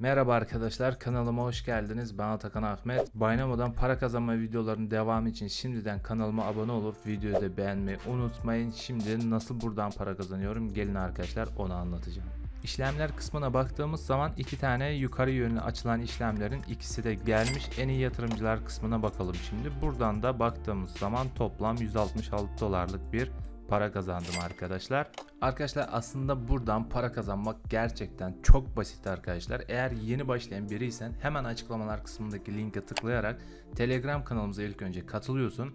Merhaba arkadaşlar, kanalıma hoş geldiniz. Ben Atakan Ahmet. Binomo'dan para kazanma videolarının devamı için şimdiden kanalıma abone olup videoyu da beğenmeyi unutmayın. Şimdi nasıl buradan para kazanıyorum gelin arkadaşlar, onu anlatacağım. İşlemler kısmına baktığımız zaman iki tane yukarı yönlü açılan işlemlerin ikisi de gelmiş. En iyi yatırımcılar kısmına bakalım şimdi. Buradan da baktığımız zaman toplam 166 dolarlık bir para kazandım arkadaşlar. Arkadaşlar aslında buradan para kazanmak gerçekten çok basit arkadaşlar. Eğer yeni başlayan biriysen hemen açıklamalar kısmındaki linke tıklayarak Telegram kanalımıza ilk önce katılıyorsun.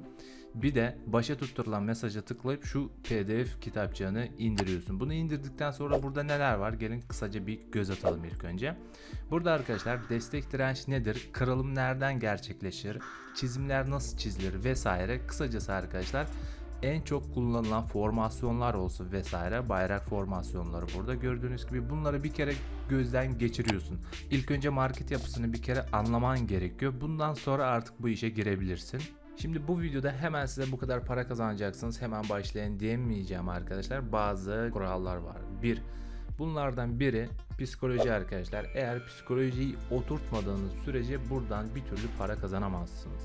Bir de başa tutturulan mesaja tıklayıp şu PDF kitapçığını indiriyorsun. Bunu indirdikten sonra burada neler var? Gelin kısaca bir göz atalım ilk önce. Burada arkadaşlar destek direnç nedir? Kırılım nereden gerçekleşir? Çizimler nasıl çizilir vesaire. Kısacası arkadaşlar en çok kullanılan formasyonlar olsun vesaire, bayrak formasyonları burada gördüğünüz gibi, bunları bir kere gözden geçiriyorsun. İlk önce market yapısını bir kere anlaman gerekiyor. Bundan sonra artık bu işe girebilirsin. Şimdi bu videoda hemen size bu kadar para kazanacaksınız, hemen başlayın diyemeyeceğim arkadaşlar. Bazı kurallar var. Bunlardan biri psikoloji arkadaşlar. Eğer psikolojiyi oturtmadığınız sürece buradan bir türlü para kazanamazsınız.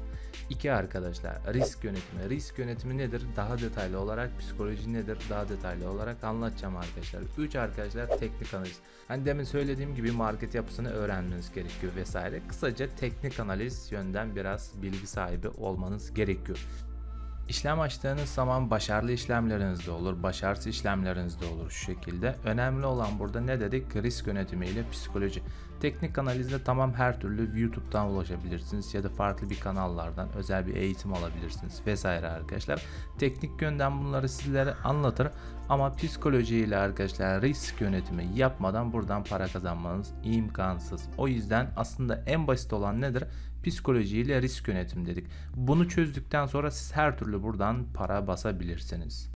2 arkadaşlar, risk yönetimi. Risk yönetimi nedir? Daha detaylı olarak, psikoloji nedir? Daha detaylı olarak anlatacağım arkadaşlar. 3 arkadaşlar, teknik analiz. Hani demin söylediğim gibi market yapısını öğrenmeniz gerekiyor vesaire. Kısaca teknik analiz yönden biraz bilgi sahibi olmanız gerekiyor. İşlem açtığınız zaman başarılı işlemleriniz de olur, başarısız işlemleriniz de olur şu şekilde. Önemli olan burada ne dedik? Risk yönetimi ile psikoloji. Teknik analizde tamam, her türlü YouTube'dan ulaşabilirsiniz ya da farklı bir kanallardan özel bir eğitim alabilirsiniz vesaire arkadaşlar. Teknik yönden bunları sizlere anlatır ama psikoloji ile arkadaşlar risk yönetimi yapmadan buradan para kazanmanız imkansız. O yüzden aslında en basit olan nedir? Psikoloji ile risk yönetim dedik. Bunu çözdükten sonra siz her türlü buradan para basabilirsiniz.